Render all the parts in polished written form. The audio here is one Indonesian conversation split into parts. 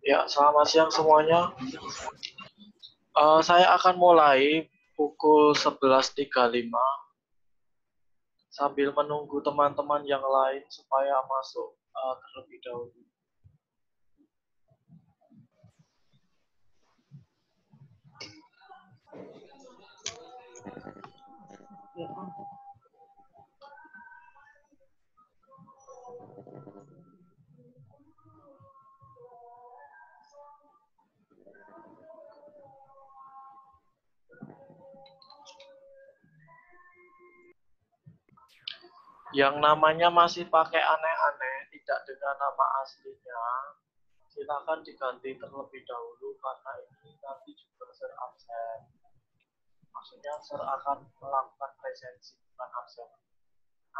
Ya, selamat siang semuanya. Saya akan mulai pukul 11.35 sambil menunggu teman-teman yang lain supaya masuk terlebih dahulu. Yang namanya masih pakai aneh-aneh, tidak dengan nama aslinya, silakan diganti terlebih dahulu karena ini nanti juga ser absen. Maksudnya ser akan melakukan presensi, bukan absen.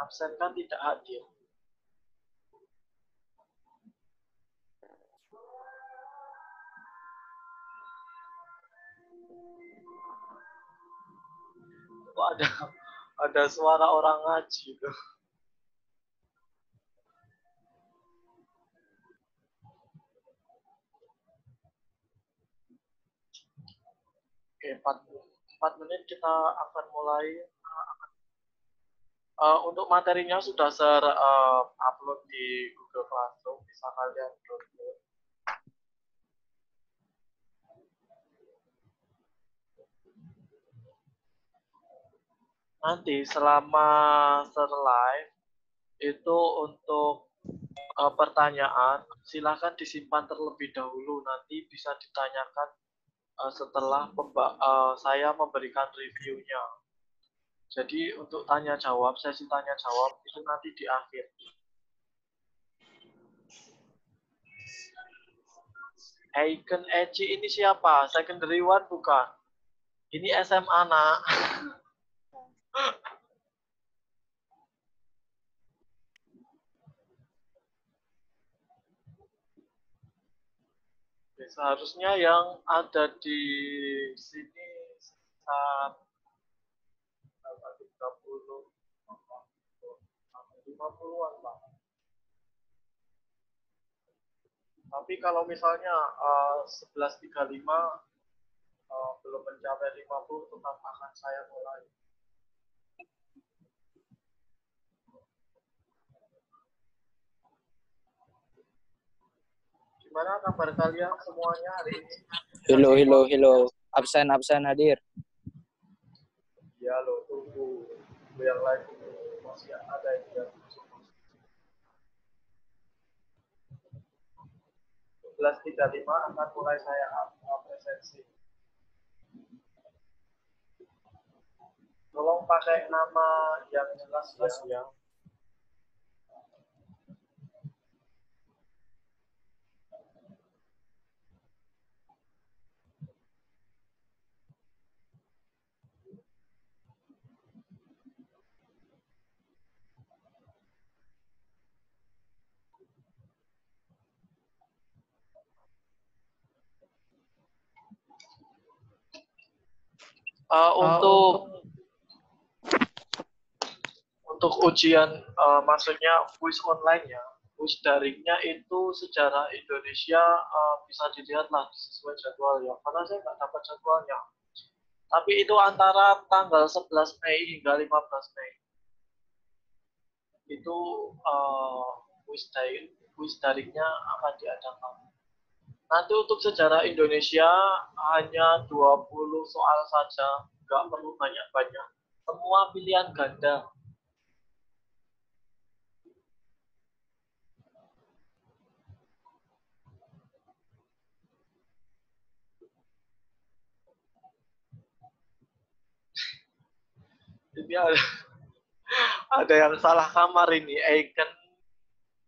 Absen kan tidak hadir. Kok ada suara orang ngaji tuh. Oke, 4 menit kita akan mulai. Untuk materinya sudah upload di Google Classroom, bisa kalian download. Nanti selama live itu untuk pertanyaan silahkan disimpan terlebih dahulu, nanti bisa ditanyakan setelah saya memberikan reviewnya. Jadi untuk sesi tanya jawab itu nanti di akhir. Aiken Eci ini siapa? Secondary one bukan? Ini SMA nak. Seharusnya yang ada di sini sekitar 30, 50-an lah. Tapi kalau misalnya 11.35 belum mencapai 50, tetap akan saya mulai. Gimana kabar kalian semuanya hari ini? Hello. Absen hadir. Ya lo, tunggu. Yang lain masih ada yang 11.35 akan mulai saya presensi. Tolong pakai nama yang jelas ya. Untuk ujian maksudnya quiz online ya, quiz daringnya itu sejarah Indonesia bisa dilihatlah sesuai jadwal ya, karena saya nggak dapat jadwalnya. Tapi itu antara tanggal 11 Mei hingga 15 Mei. Itu quiz daringnya akan diadakan. Nanti untuk sejarah Indonesia hanya 20 soal saja, nggak perlu banyak-banyak. Semua pilihan ganda. Ini ada yang salah kamar ini. Aiken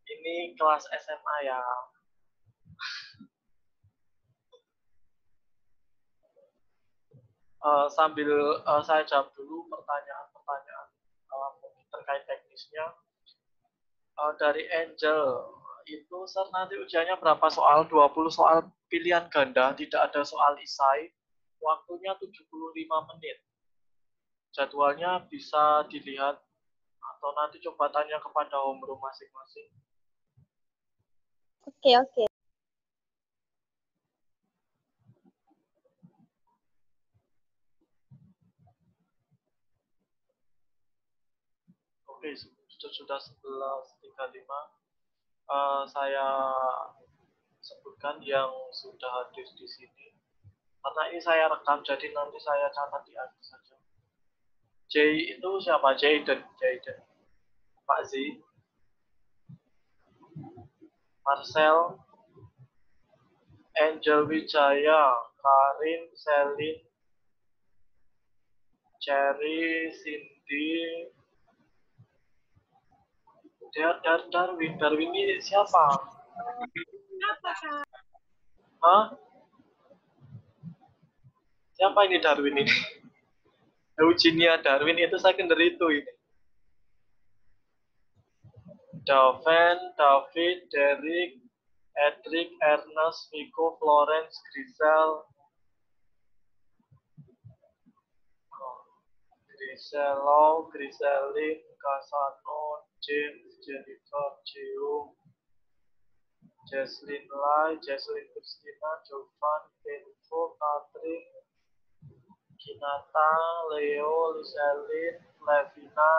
ini kelas SMA ya. Sambil saya jawab dulu pertanyaan-pertanyaan terkait teknisnya. Dari Angel, itu Sir nanti ujiannya berapa soal? 20 soal pilihan ganda, tidak ada soal isai. Waktunya 75 menit. Jadwalnya bisa dilihat atau nanti coba tanya kepada homeroom masing-masing. Oke. Oke, sudah 11.35. Saya sebutkan yang sudah hadir di sini. Karena ini saya rekam, jadi nanti saya catat di akhir saja. J itu siapa? Jayden. Pak Z. Marcel. Angel Wijaya. Karin. Selin. Cherry. Cindy. Darwin. Darwin ini siapa? Hah? Siapa ini Darwin ini? Eugenia Darwin itu secondary itu ini. Daven, David, Derek, Edric, Ernest, Vico, Florence, Grisel, Griselo, Griselin, Casano, James, Jennifer, Jiung, Jesslyn Lai, Jesslyn Christina, Jovan, Info, Katrin, Kinata, Leo, Liselin, Levina,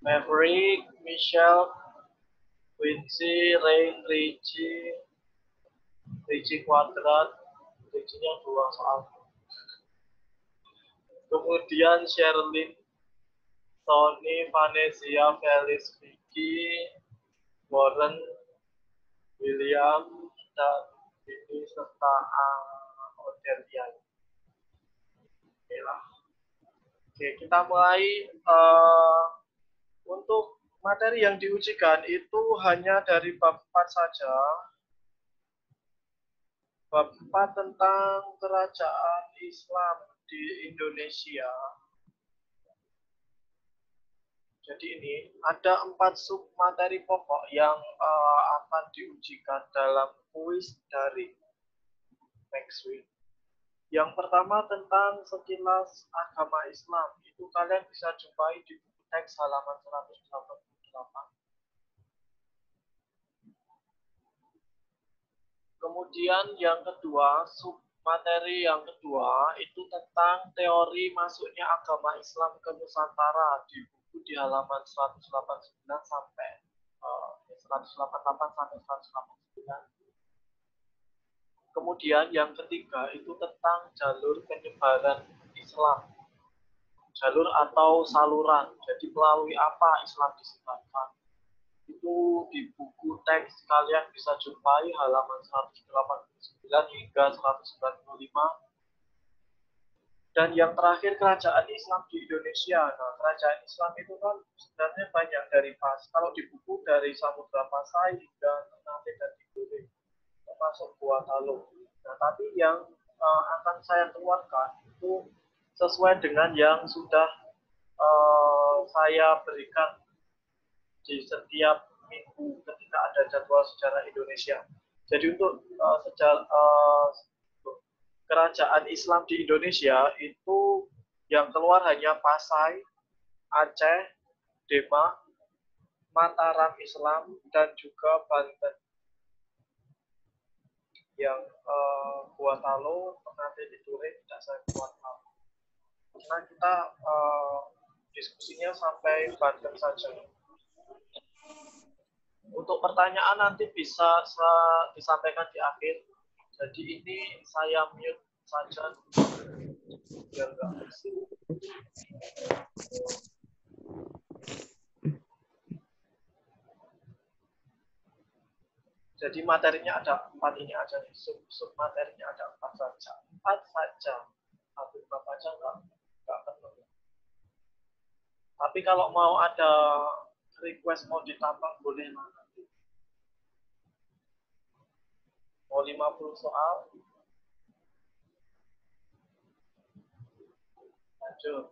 Maverick, Michelle, Quincy, Rain, Richie Quadrat, Richie-nya 2 soal. Kemudian Sherlyn, Tony, Vanessa, Felix, Vicky, Warren, William, dan ini serta Odelia. Oke lah. Oke, kita mulai. Untuk materi yang diujikan itu hanya dari bab 4 saja. Bab 4 tentang kerajaan Islam di Indonesia. Jadi ini ada 4 sub materi pokok yang akan diujikan dalam kuis dari next week. Yang pertama tentang sekilas agama Islam. Itu kalian bisa jumpai di buku teks halaman 188. Kemudian yang kedua, sub materi yang kedua itu tentang teori masuknya agama Islam ke Nusantara di buku di halaman 189 sampai 188 sampai 189. Kemudian yang ketiga itu tentang jalur penyebaran Islam. Jalur atau saluran. Jadi melalui apa Islam disebarkan. Itu di buku teks kalian bisa jumpai halaman 189 hingga 195. Dan yang terakhir kerajaan Islam di Indonesia. Nah, kerajaan Islam itu kan sebenarnya banyak dari pas. Kalau di buku dari Samudra Pasai hingga Ternate dan Tidore, termasuk Gua Talung. Nah, tapi yang akan saya keluarkan itu sesuai dengan yang sudah saya berikan di setiap minggu ketika ada jadwal sejarah Indonesia. Jadi untuk kerajaan Islam di Indonesia itu yang keluar hanya Pasai, Aceh, Demak, Mataram Islam, dan juga Banten. Yang Gorontalo, Ternate, Tidore tidak saya keluarkan. Karena kita diskusinya sampai Banten saja. Untuk pertanyaan nanti bisa disampaikan di akhir. Jadi ini saya mute saja biar nggak bersih. Jadi materinya ada 4 ini aja nih. Sub materinya ada 4 saja. 4 saja. Satu bab aja nggak penuh. Tapi kalau mau ada request mau ditambah boleh lah. Mau 50 soal. Lanjut.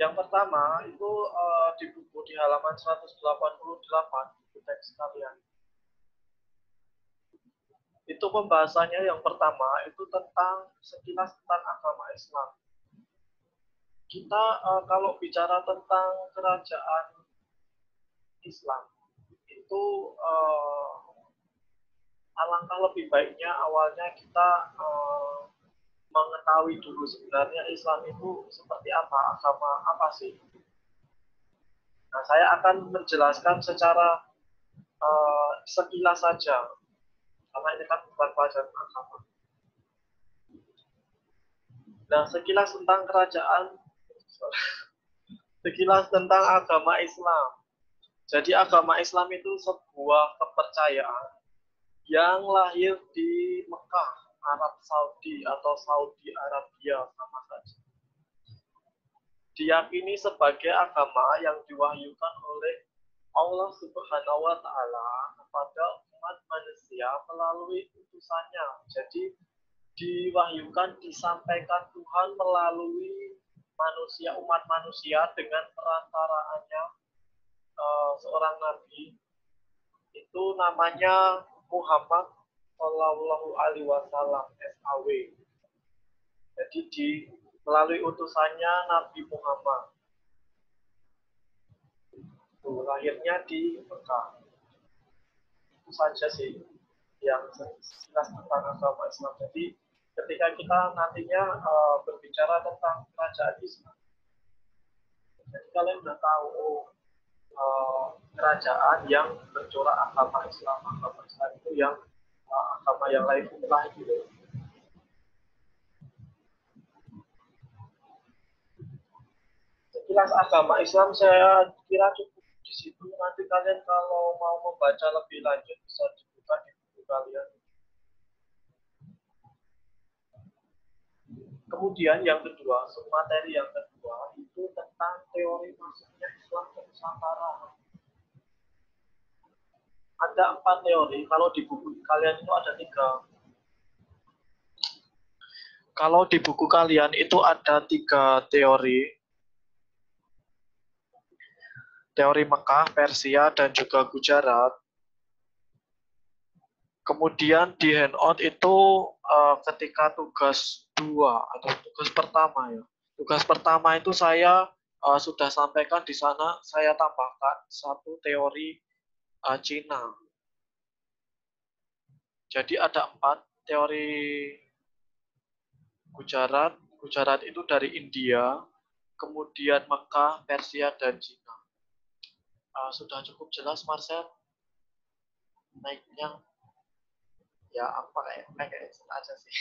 Yang pertama itu di buku di halaman 188 buku teks kalian. Itu pembahasannya yang pertama itu tentang sekilas tentang agama Islam. Kita kalau bicara tentang kerajaan Islam itu alangkah lebih baiknya awalnya kita mengetahui mengetahui dulu sebenarnya Islam itu seperti apa, agama apa sih. Nah, saya akan menjelaskan secara sekilas saja, karena ini kan bukan pelajaran agama. Nah, sekilas tentang sekilas tentang agama Islam. Jadi agama Islam itu sebuah kepercayaan yang lahir di Mekah, Arab Saudi atau Saudi Arabia sama saja. Diyakini sebagai agama yang diwahyukan oleh Allah Subhanahu wa Ta'ala kepada umat manusia melalui utusannya. Jadi diwahyukan, disampaikan Tuhan melalui manusia, umat manusia dengan perantaraannya seorang nabi, itu namanya Muhammad Shallallahu Alaihi Wasallam SAW. Jadi melalui utusannya Nabi Muhammad. Lahirnya di Mekah. Itu saja sih yang sekilas tentang agama Islam. Jadi ketika kita nantinya berbicara tentang kerajaan Islam, jadi kalian sudah tahu kerajaan yang bercorak agama Islam itu yang agama yang lain setelah gitu. Sekilas agama Islam saya kira cukup di situ. Nanti kalian kalau mau membaca lebih lanjut bisa dibuka di buku kalian. Kemudian yang kedua, submateri yang kedua itu tentang teori masuknya Islam ke Nusantara. Ada 4 teori, kalau di buku kalian itu ada 3. Kalau di buku kalian itu ada 3 teori. Teori Mekah, Persia, dan juga Gujarat. Kemudian di handout itu ketika tugas 2 atau tugas pertama ya. Tugas pertama itu saya sudah sampaikan di sana, saya tambahkan 1 teori Cina. Jadi ada 4 teori Gujarat. Gujarat itu dari India, kemudian Mekah, Persia, dan Cina. Sudah cukup jelas, Marcel? Naiknya ya apa kayak aja sih.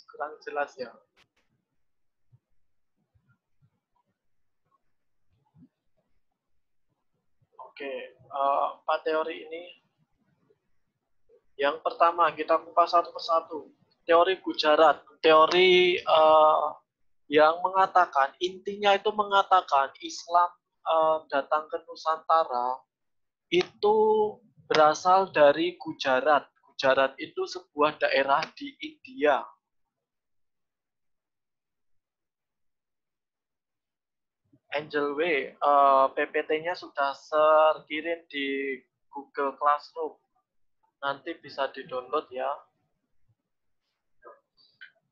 Kurang jelas ya. Oke, 4 teori ini. Yang pertama kita kupas satu persatu. Teori Gujarat, teori yang mengatakan, intinya itu mengatakan Islam datang ke Nusantara itu berasal dari Gujarat. Gujarat itu sebuah daerah di India. Angel Way, PPT-nya sudah terkirim di Google Classroom. Nanti bisa di-download ya.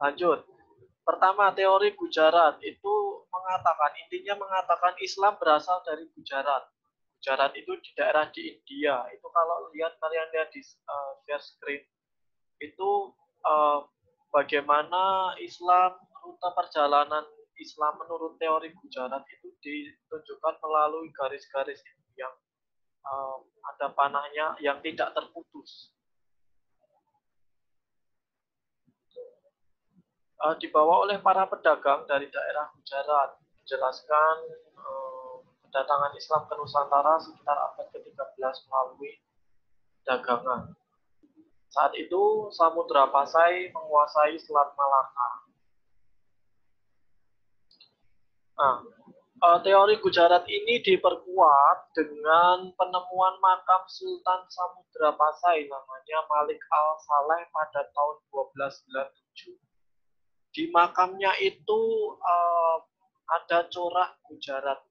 Lanjut. Pertama, teori Gujarat itu mengatakan, intinya mengatakan Islam berasal dari Gujarat. Gujarat itu di daerah di India. Itu kalau kalian lihat di share screen, itu bagaimana Islam, rute perjalanan Islam menurut teori Gujarat itu ditunjukkan melalui garis-garis yang ada panahnya yang tidak terputus. Dibawa oleh para pedagang dari daerah Gujarat, menjelaskan kedatangan Islam ke Nusantara sekitar abad ke-13 melalui dagangan. Saat itu Samudra Pasai menguasai Selat Malaka. Nah, teori Gujarat ini diperkuat dengan penemuan makam Sultan Samudra Pasai namanya Malik Al-Saleh pada tahun 1297. Di makamnya itu ada corak Gujarat.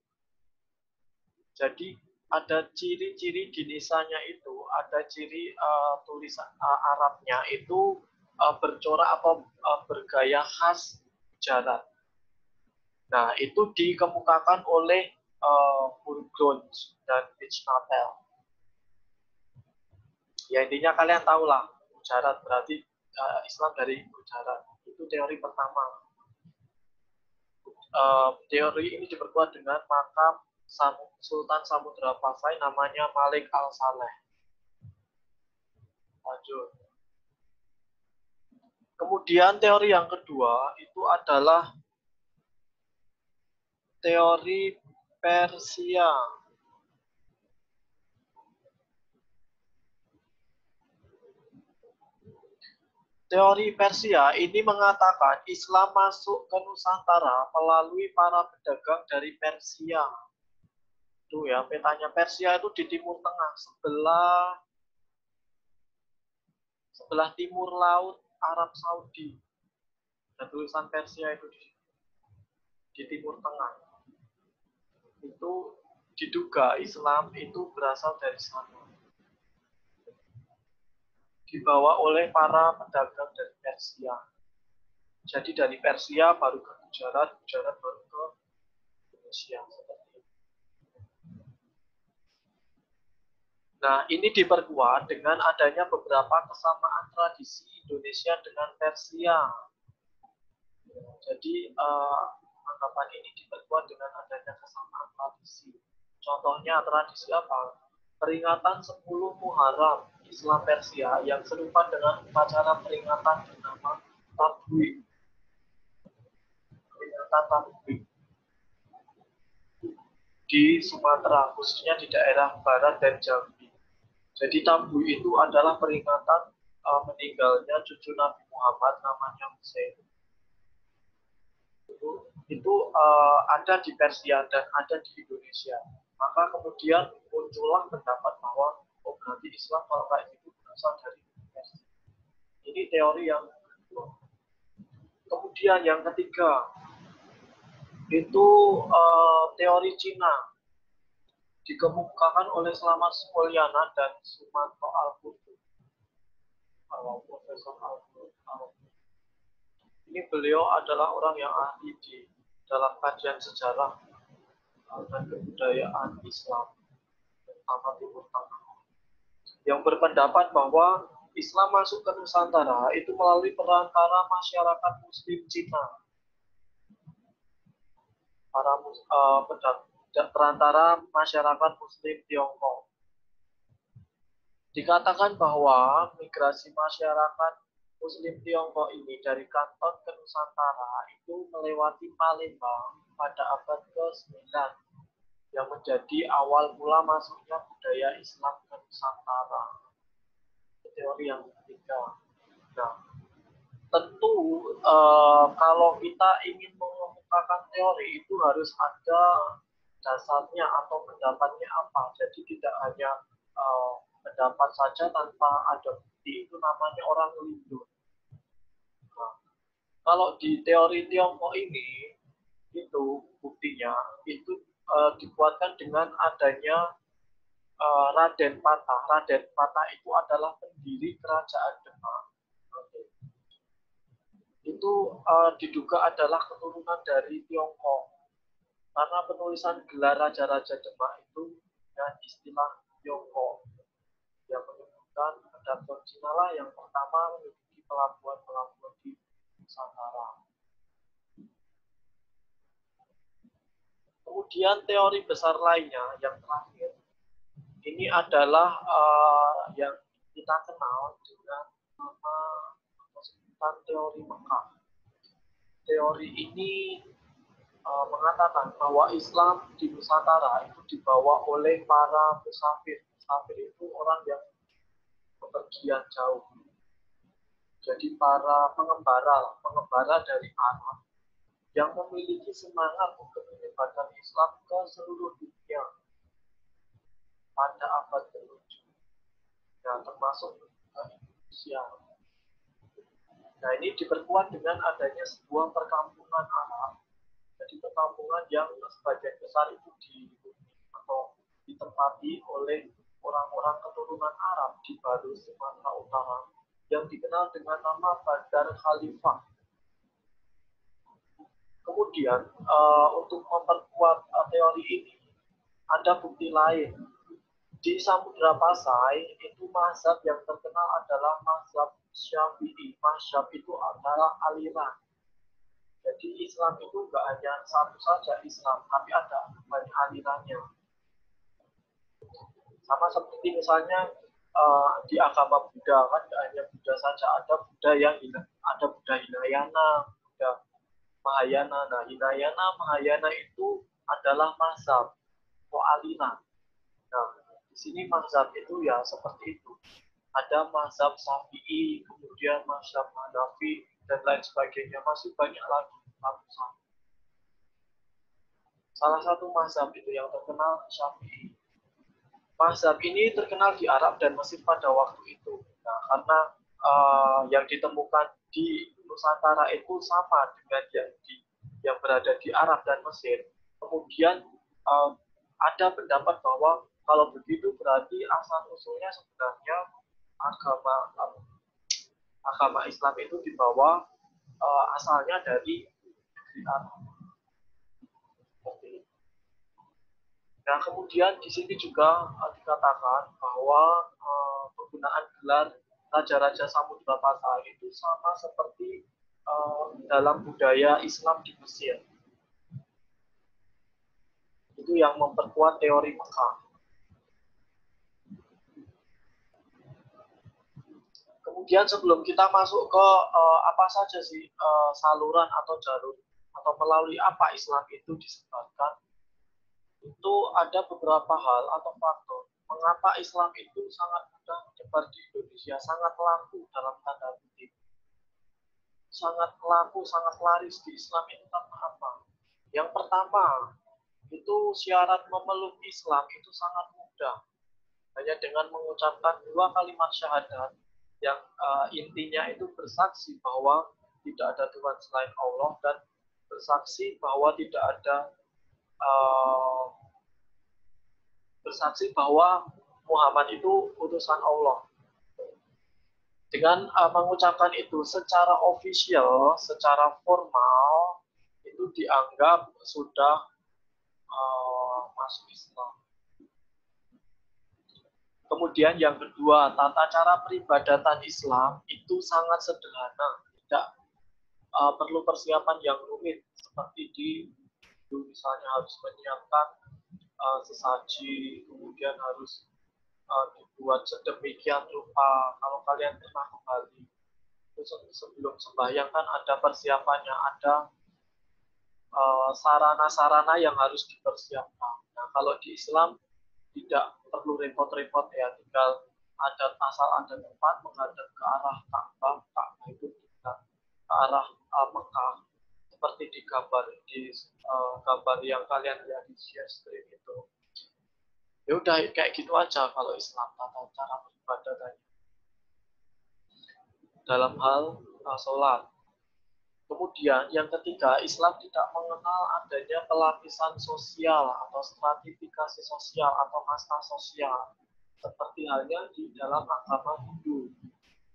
Jadi ada ciri-ciri di nisannya itu, ada ciri tulisan Arabnya itu bercorak atau bergaya khas Gujarat. Nah, itu dikemukakan oleh Burgos dan Bijnatel. Ya intinya kalian tahu lah, Gujarat berarti Islam dari Gujarat. Itu teori pertama. Teori ini diperkuat dengan makam Sultan Samudra Pasai namanya Malik Al-Saleh. Lanjut. Kemudian teori yang kedua itu adalah teori Persia. Teori Persia ini mengatakan Islam masuk ke Nusantara melalui para pedagang dari Persia. Tuh ya, petanya Persia itu di Timur Tengah, sebelah timur laut Arab Saudi. Dan tulisan Persia itu di Timur Tengah. Itu diduga Islam itu berasal dari sana. Dibawa oleh para pedagang dari Persia. Jadi dari Persia baru ke Gujarat, Gujarat baru ke Indonesia. Seperti itu. Nah, ini diperkuat dengan adanya beberapa kesamaan tradisi Indonesia dengan Persia. Jadi anggapan ini diperkuat dengan adanya kesamaan tradisi. Contohnya tradisi apa? Peringatan 10 Muharram Islam Persia yang serupa dengan upacara peringatan bernama Tabwik. Peringatan Tabwik di Sumatera, khususnya di daerah Barat dan Jambi. Jadi Tabwik itu adalah peringatan meninggalnya cucu Nabi Muhammad namanya Hussein. Itu ada di Persia dan ada di Indonesia. Maka kemudian muncullah pendapat bahwa berarti Islam kalau kayak gitu berasal dari Persia. Ini teori yang kedua. Kemudian yang ketiga itu teori Cina dikemukakan oleh Slamet Mulyana dan Sumanto Al-Qutub. Profesor Al-Qutub. Ini beliau adalah orang yang ahli di dalam kajian sejarah dan kebudayaan Islam, terutama Timur Tengah, yang berpendapat bahwa Islam masuk ke Nusantara itu melalui perantara masyarakat Muslim Cina, perantara masyarakat Muslim Tiongkok. Dikatakan bahwa migrasi masyarakat Muslim Tiongkok ini dari Kanton ke Nusantara itu melewati Palembang pada abad ke-9 yang menjadi awal mula masuknya budaya Islam ke Nusantara. Teori yang ketiga. Nah, tentu kalau kita ingin mengemukakan teori itu harus ada dasarnya atau pendapatnya apa. Jadi tidak hanya pendapat saja tanpa ada bukti, itu namanya orang lindur. Nah, kalau di teori Tiongkok ini itu buktinya itu dikuatkan dengan adanya Raden Patah. Raden Patah itu adalah pendiri kerajaan Demak. Itu diduga adalah keturunan dari Tiongkok. Karena penulisan gelar raja-raja Demak itu dengan istilah Tiongkok yang menyebutkan Kedaton Cina lah yang pertama menduduki pelabuhan-pelabuhan di Nusantara. Kemudian teori besar lainnya yang terakhir, ini adalah yang kita kenal dengan nama sebutan teori Mekah. Teori ini mengatakan bahwa Islam di Nusantara itu dibawa oleh para musafir. Musafir itu orang yang bepergian jauh. Jadi para pengembara dari Arab yang memiliki semangat untuk menyebarkan Islam ke seluruh dunia pada abad ke-7. Nah, termasuk Indonesia. Nah, ini diperkuat dengan adanya sebuah perkampungan Arab. Jadi perkampungan yang sebagian besar itu ditempati oleh orang-orang keturunan Arab di Baru Sumatera Utara yang dikenal dengan nama Bandar Khalifah. Kemudian untuk memperkuat teori ini ada bukti lain Di Samudra Pasai itu mazhab yang terkenal adalah mazhab Syafi'i. Mazhab itu adalah aliran. Jadi Islam itu nggak hanya satu saja Islam, tapi ada banyak alirannya. Sama seperti misalnya di agama Buddha kan nggak hanya Buddha saja, ada Buddha yang ada Buddha Hinayana, Buddha Mahayana. Nah, Hinayana, Mahayana itu adalah mazhab atau aliran. Nah, di sini mazhab itu ya seperti itu. Ada mazhab Syafi'i, kemudian mazhab Hanafi, dan lain sebagainya. Masih banyak lagi ratusan. Salah satu mazhab itu yang terkenal Syafi'i. Mazhab ini terkenal di Arab dan Mesir pada waktu itu. Nah, karena yang ditemukan di Nusantara itu sama dengan yang berada di Arab dan Mesir. Kemudian ada pendapat bahwa kalau begitu berarti asal usulnya sebenarnya agama Islam itu dibawa asalnya dari negeri Arab. Nah, kemudian di sini juga dikatakan bahwa penggunaan gelar Raja-Raja Samudra Pasai itu sama seperti dalam budaya Islam di Mesir. Itu yang memperkuat teori Mekah. Kemudian sebelum kita masuk ke apa saja sih saluran atau jalur atau melalui apa Islam itu disebarkan, itu ada beberapa hal atau faktor mengapa Islam itu sangat mudah menyebar di Indonesia, sangat laku dalam tanda kutip, sangat laku, sangat laris di Islam itu karena apa? Yang pertama, itu syarat memeluk Islam itu sangat mudah, hanya dengan mengucapkan 2 kalimat syahadat yang intinya itu bersaksi bahwa tidak ada Tuhan selain Allah dan bersaksi bahwa tidak ada bersaksi bahwa Muhammad itu utusan Allah. Dengan mengucapkan itu secara official, secara formal, itu dianggap sudah masuk Islam. Kemudian yang kedua, tata cara peribadatan Islam itu sangat sederhana, tidak perlu persiapan yang rumit seperti di misalnya harus menyiapkan sesaji, kemudian harus dibuat sedemikian rupa. Kalau kalian pernah ke Bali, sebelum sembahyang kan ada persiapannya, ada sarana-sarana yang harus dipersiapkan. Nah, kalau di Islam tidak perlu repot-repot ya, tinggal asal ada tempat menghadap ke arah Ka'bah, Ka'bah itu ke arah Mekah, seperti di gambar yang kalian lihat di share screen itu. Ya udah kayak gitu aja kalau Islam tata cara beribadah dalam hal sholat. Kemudian yang ketiga, Islam tidak mengenal adanya pelapisan sosial atau stratifikasi sosial atau kasta sosial. Seperti halnya di dalam agama Hindu.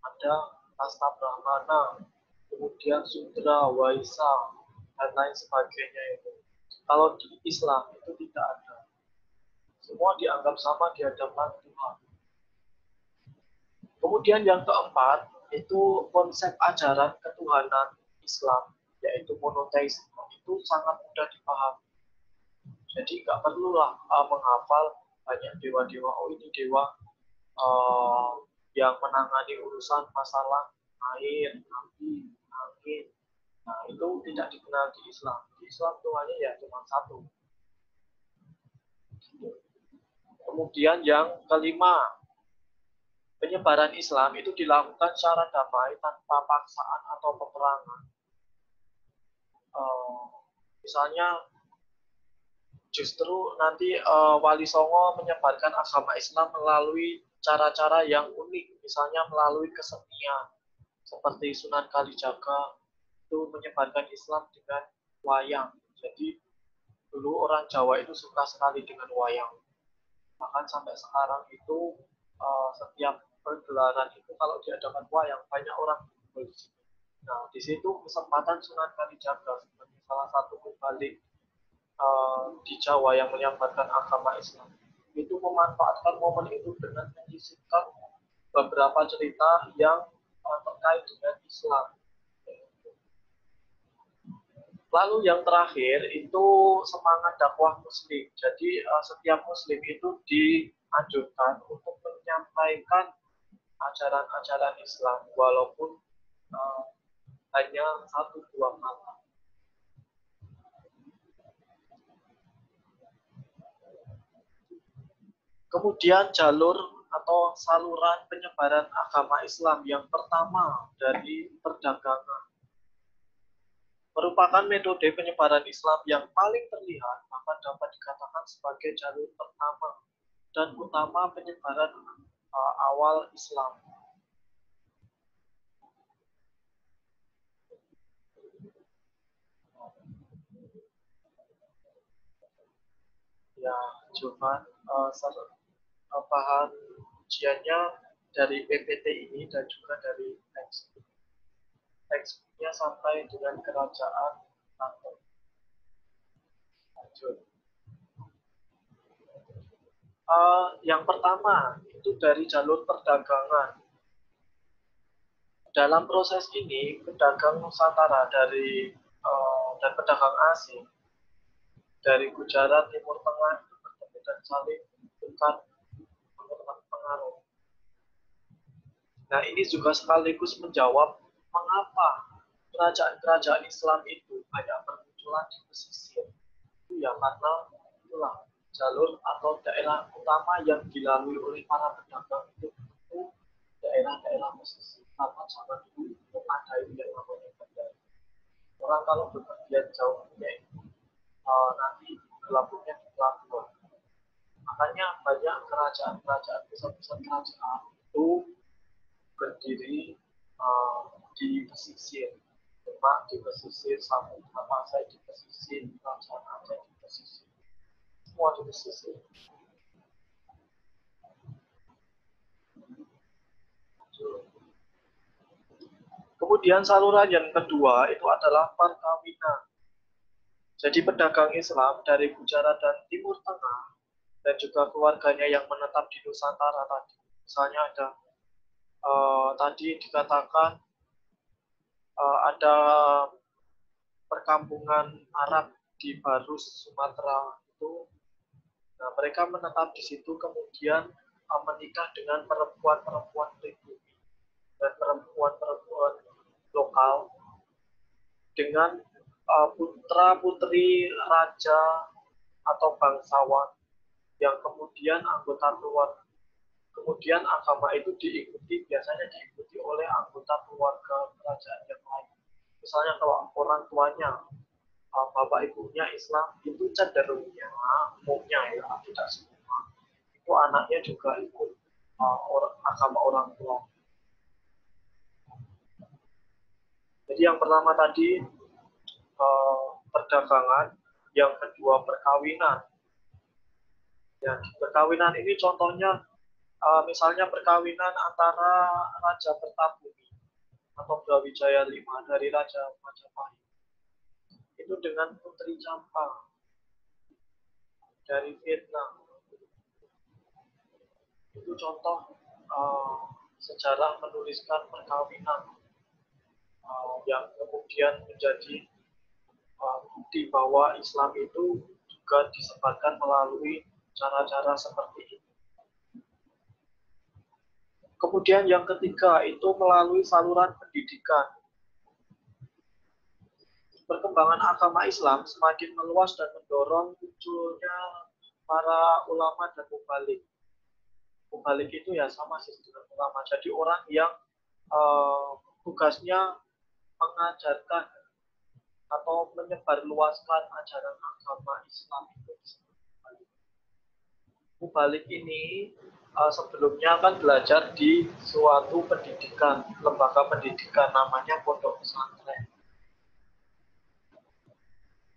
Ada kasta Brahmana, kemudian Sudra, Waisa, dan lain sebagainya itu. Kalau di Islam itu tidak ada. Semua dianggap sama di hadapan Tuhan. Kemudian yang keempat, itu konsep ajaran ketuhanan Islam, yaitu monoteisme, itu sangat mudah dipahami. Jadi nggak perlulah menghafal banyak dewa-dewa. Oh, ini dewa yang menangani urusan masalah air, api, angin. Nah, itu tidak dikenal di Islam. Di Islam Tuhannya ya cuma satu. Kemudian yang kelima, penyebaran Islam itu dilakukan secara damai tanpa paksaan atau peperangan. Misalnya justru nanti Wali Songo menyebarkan agama Islam melalui cara-cara yang unik, misalnya melalui kesenian, seperti Sunan Kalijaga itu menyebarkan Islam dengan wayang. Jadi dulu orang Jawa itu suka sekali dengan wayang. Bahkan sampai sekarang itu setiap pergelaran itu kalau diadakan wayang banyak orang kumpul di situ. Nah, di situ kesempatan Sunan Kalijaga sebagai salah satu mubalik di Jawa yang menyebarkan agama Islam itu memanfaatkan momen itu dengan menyisipkan beberapa cerita yang terkait dengan Islam. Lalu yang terakhir itu semangat dakwah Muslim. Jadi setiap Muslim itu dianjurkan untuk menyampaikan ajaran-ajaran Islam walaupun hanya satu dua kata. Kemudian jalur atau saluran penyebaran agama Islam yang pertama dari perdagangan merupakan metode penyebaran Islam yang paling terlihat, bahkan dapat dikatakan sebagai jalur pertama dan utama penyebaran awal Islam. Ya, coba bahan ujiannya dari PPT ini dan juga dari teksnya sampai dengan kerajaan Nato. Lanjut. Yang pertama itu dari jalur perdagangan. Dalam proses ini, pedagang Nusantara dan pedagang asing dari Gujarat, Timur Tengah itu bertemu dan saling bukan pengaruh. Nah, ini juga sekaligus menjawab mengapa kerajaan-kerajaan Islam itu banyak bermunculan di pesisir. Itu ya karena itulah jalur atau daerah utama yang dilalui oleh para pedagang itu daerah-daerah pesisir. Karena zaman dulu belum ada itu yang namanya bandara. Orang kalau bepergian jauh nanti berlabuhnya di pelabuhan. Makanya banyak kerajaan-kerajaan, pusat-pusat kerajaan itu berdiri di pesisir. Demak di pesisir, Samudra Pasai di pesisir, Kerajaan Aceh di pesisir. Semua di pesisir. Kemudian saluran yang kedua itu adalah perkawinan. Jadi pedagang Islam dari Gujarat dan Timur Tengah dan juga keluarganya yang menetap di Nusantara tadi. Misalnya ada tadi dikatakan ada perkampungan Arab di Barus, Sumatera itu. Nah, mereka menetap di situ kemudian menikah dengan perempuan-perempuan pribumi dan perempuan-perempuan lokal dengan putra-putri raja atau bangsawan yang kemudian anggota keluarga. Kemudian agama itu biasanya diikuti oleh anggota keluarga kerajaan yang lain. Misalnya kalau orang tuanya, bapak ibunya Islam, itu cenderungnya, umumnya ya, tidak semua. Itu anaknya juga ikut agama orang tua. Jadi yang pertama tadi perdagangan, yang kedua perkawinan. Ya, perkawinan ini contohnya misalnya perkawinan antara Raja Pertabumi atau Brawijaya V dari Raja Majapahit itu dengan Putri Campa dari Vietnam. Itu contoh sejarah menuliskan perkawinan yang kemudian menjadi bukti bahwa Islam itu juga disebarkan melalui cara-cara seperti ini. Kemudian yang ketiga itu melalui saluran pendidikan. Perkembangan agama Islam semakin meluas dan mendorong munculnya para ulama dan mubalik. Mubalik itu ya sama sih dengan ulama. Jadi orang yang tugasnya mengajarkan atau menyebarluaskan ajaran agama Islam itu. Mubalik ini sebelumnya kan belajar di suatu pendidikan, lembaga pendidikan namanya pondok pesantren.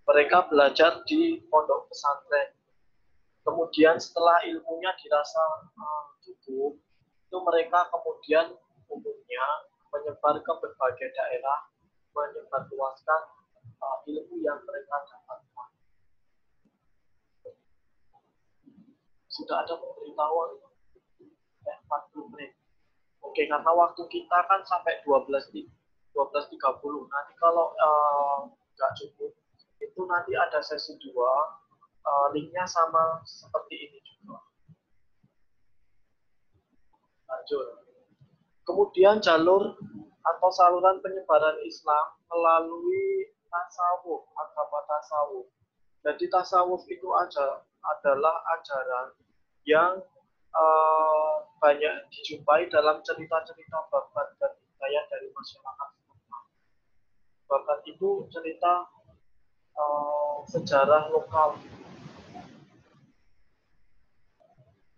Mereka belajar di pondok pesantren. Kemudian setelah ilmunya dirasa cukup, itu mereka kemudian umumnya menyebar ke berbagai daerah, menyebarluaskan ilmu yang mereka dapatkan. sudah ada pemberitahuan 40 menit. Oke, karena waktu kita kan sampai 12.30. Nanti kalau nggak cukup, itu nanti ada sesi 2, linknya sama seperti ini juga. Lanjut. Kemudian jalur atau saluran penyebaran Islam melalui tasawuf, agama tasawuf. Jadi tasawuf itu adalah ajaran yang banyak dijumpai dalam cerita-cerita babat dan hikayat dari masyarakat. Babat itu cerita sejarah lokal.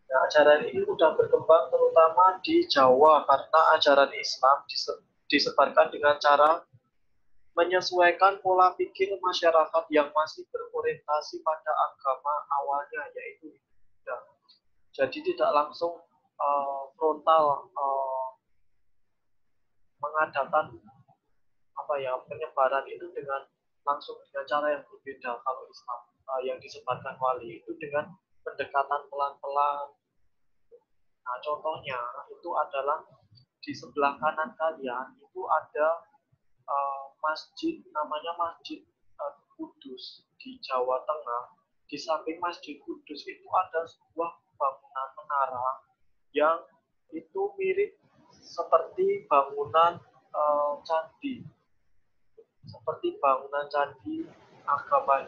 Nah, ajaran ini sudah berkembang terutama di Jawa karena ajaran Islam disebarkan dengan cara menyesuaikan pola pikir masyarakat yang masih berorientasi pada agama awalnya, yaitu Buddha. Jadi tidak langsung frontal mengadakan penyebaran itu dengan langsung dengan cara yang berbeda. Kalau Islam yang disebarkan wali itu dengan pendekatan pelan-pelan. Nah, contohnya itu adalah di sebelah kanan kalian itu ada masjid, namanya Masjid Kudus di Jawa Tengah. Di samping Masjid Kudus itu ada sebuah bangunan menara yang itu mirip seperti bangunan candi, seperti bangunan candi agama.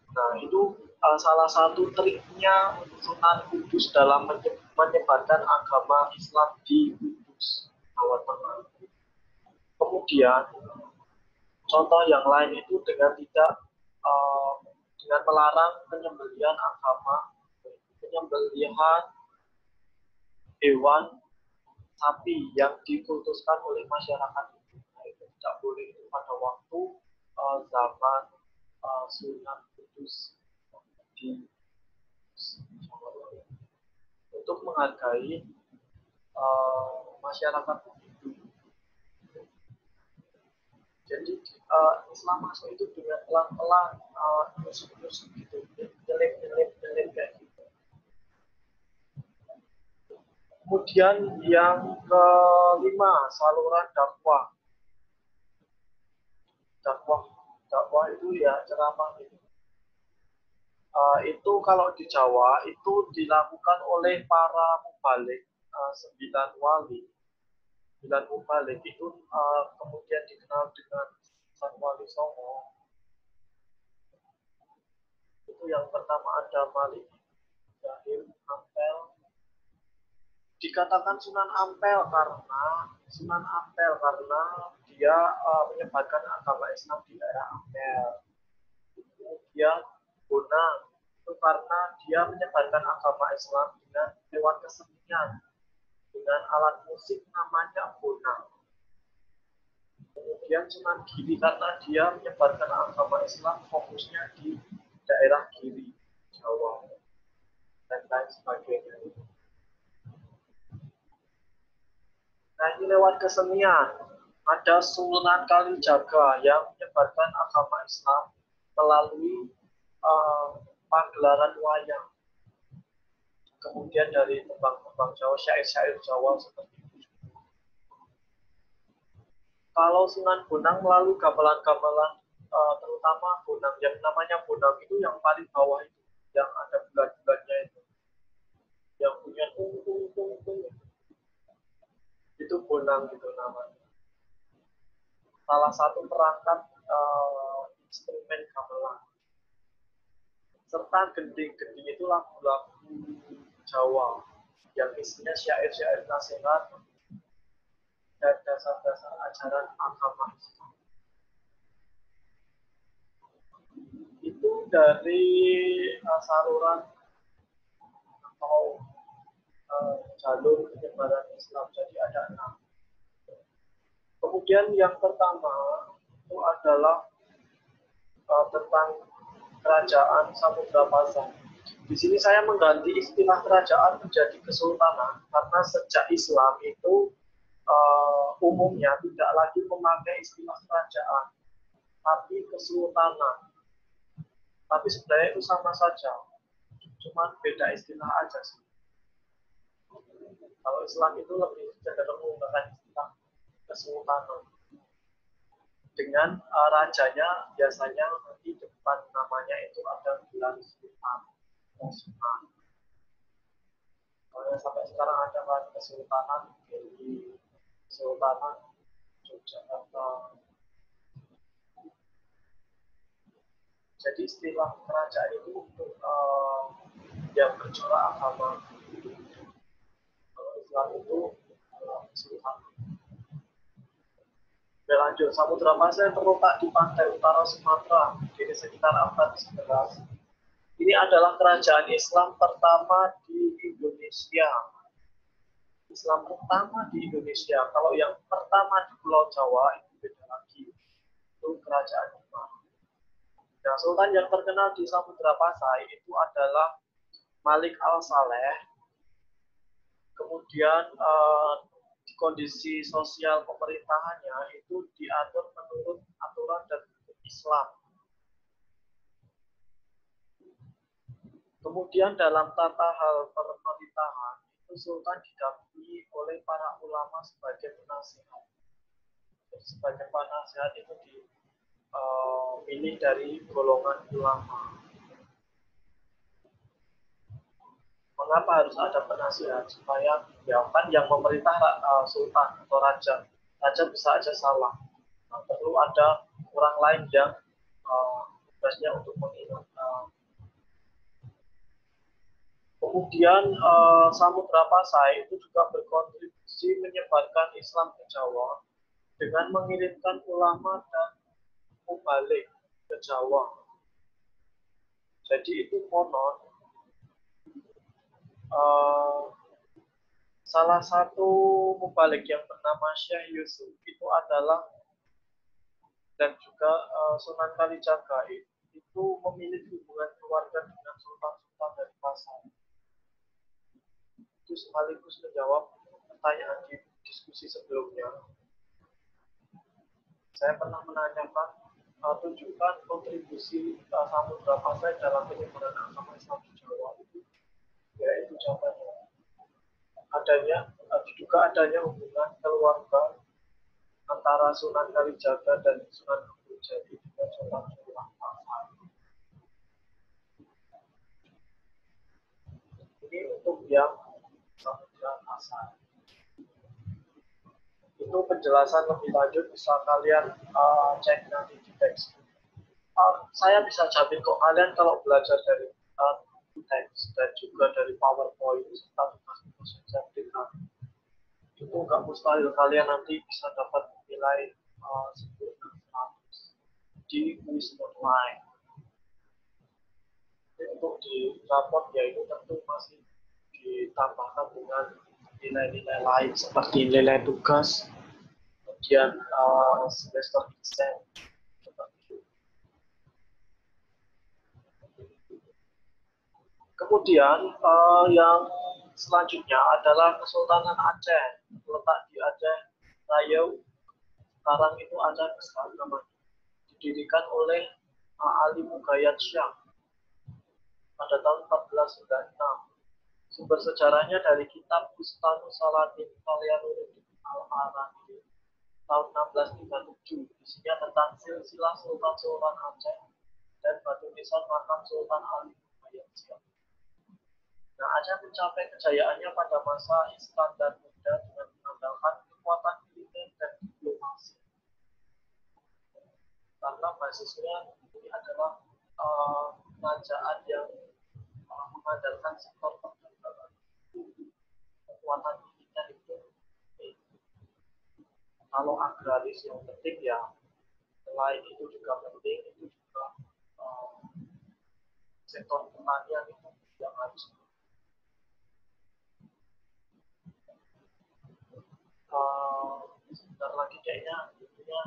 Nah, itu salah satu triknya Sunan Kudus dalam menyebarkan agama Islam di Kudus, Jawa Tengah. Kemudian, contoh yang lain itu dengan melarang penyembelihan hewan sapi yang dikultuskan oleh masyarakat itu. Nah, itu tidak boleh itu pada waktu zaman Sunan Kudus di untuk menghargai masyarakat itu. Jadi Islam masuk itu dengan pelan-pelan, nusuk-nusuk gitu, nyelip kayak gitu. Kemudian yang kelima, saluran dakwah. Dakwah itu ya ceramah itu. Itu kalau di Jawa itu dilakukan oleh para mubalik, 9 wali. 9 mubalik itu kemudian dikenal dengan Sang Wali Songo. Itu yang pertama ada Malik Ibrahim Ampel. Dikatakan Sunan Ampel karena dia menyebarkan agama Islam di daerah Ampel. Kemudian Bonang itu karena dia menyebarkan agama Islam dengan lewat kesenian, dengan alat musik namanya Bonang. Kemudian Sunan Giri karena dia menyebarkan agama Islam fokusnya di daerah Giri, Jawa, dan lain sebagainya. Nah, ini lewat kesenian. Ada Sunan Kalijaga yang menyebarkan agama Islam melalui pagelaran wayang. Kemudian dari tembang-tembang Jawa, syair-syair Jawa seperti itu. Kalau Sunan Bonang melalui gamelan-gamelan, terutama Bonang, yang namanya Bonang itu yang paling bawah itu, yang ada bulan-bulannya itu, yang punya tung. Itu Bonang gitu namanya. Salah satu perangkat instrumen gamelan. Serta gending itu lagu-lagu Jawa yang isinya syair-syair nasihat dan dasar-dasar ajaran agama Islam. Itu dari saluran atau jalur penyebaran Islam. Jadi ada 6. Kemudian yang pertama itu adalah tentang kerajaan Samudra Pasar. Di sini saya mengganti istilah kerajaan menjadi kesultanan karena sejak Islam itu umumnya tidak lagi memakai istilah kerajaan, tapi kesultanan. Tapi sebenarnya itu sama saja. cuma beda istilah aja sih. Kalau Islam itu lebih cenderung menggunakan istilah kesultanan. Dengan rajanya biasanya di depan namanya itu ada gelar sultan. Sampai sekarang ada kan kesultanan Delhi, kesultanan Yogyakarta. Jadi istilah kerajaan itu untuk yang bercorak agama. Kalau Islam itu kesultanan. Lanjut, Samudra Pasir terletak di pantai utara Sumatera di sekitar abad 11. Ini adalah kerajaan Islam pertama di Indonesia. Islam pertama di Indonesia. Kalau yang pertama di Pulau Jawa itu beda lagi. Itu kerajaan Demak. Nah, sultan yang terkenal di Samudra Pasai itu adalah Malik Al-Saleh. Kemudian kondisi sosial pemerintahannya itu diatur menurut aturan dan hukum Islam. Kemudian dalam tata hal pemerintahan itu sultan didampingi oleh para ulama sebagai penasihat. Sebagai penasihat itu dipilih dari golongan ulama. Mengapa harus ada penasihat? Supaya ya kan yang memerintah sultan atau raja bisa aja salah. Nah, perlu ada orang lain yang tugasnya untuk mengingat. Kemudian Samudra Pasai itu juga berkontribusi menyebarkan Islam ke Jawa dengan mengirimkan ulama dan mubalik ke Jawa. Jadi itu konon salah satu mubalik yang bernama Syekh Yusuf itu adalah dan juga Sunan Kalijaga itu memiliki hubungan keluarga dengan sultan-sultan dari Pasai. Itu sekaligus menjawab pertanyaan di diskusi sebelumnya. Saya pernah menanyakan tunjukkan kontribusi Samudra Pasai dalam penyebaran agama Islam di Jawa itu, yaitu jawabannya diduga adanya hubungan keluarga antara Sunan Kalijaga dan Sunan Gunung Jati dengan sultan-sultan Pasai. Ini untuk yang Samudra Pasai. Itu penjelasan lebih lanjut bisa kalian cek nanti di teks. Saya bisa jamin kok kalian kalau belajar dari teks dan juga dari PowerPoint serta tugas-tugas yang saya berikan, itu nggak mustahil kalian nanti bisa dapat nilai 10 di kuis online. Untuk di raport ya itu tentu masih ditambahkan dengan nilai-nilai lain seperti nilai tugas, kemudian semester desain. Kemudian yang selanjutnya adalah Kesultanan Aceh, terletak di Aceh Riau. Sekarang itu Aceh Besar namanya. Didirikan oleh Ali Mugayat Syah pada tahun 1496. Sumber sejarahnya dari kitab Bustanus Salatin Kalianuddin Al-Harani tahun 1637. Isinya tentang silsilah Sultan-Sultan Aceh dan batu nisan makam Sultan Ali Mugayat Syah. Nah, Aceh mencapai kejayaannya pada masa Iskandar Muda dengan mengandalkan kekuatan militer dan diplomasi. Karena basisnya ini adalah kerajaan yang mengandalkan sektor perdagangan. Kekuatan militer itu kalau agraris yang penting ya, selain itu juga penting, itu juga sektor pertanian itu yang harus sebentar lagi kayaknya itunya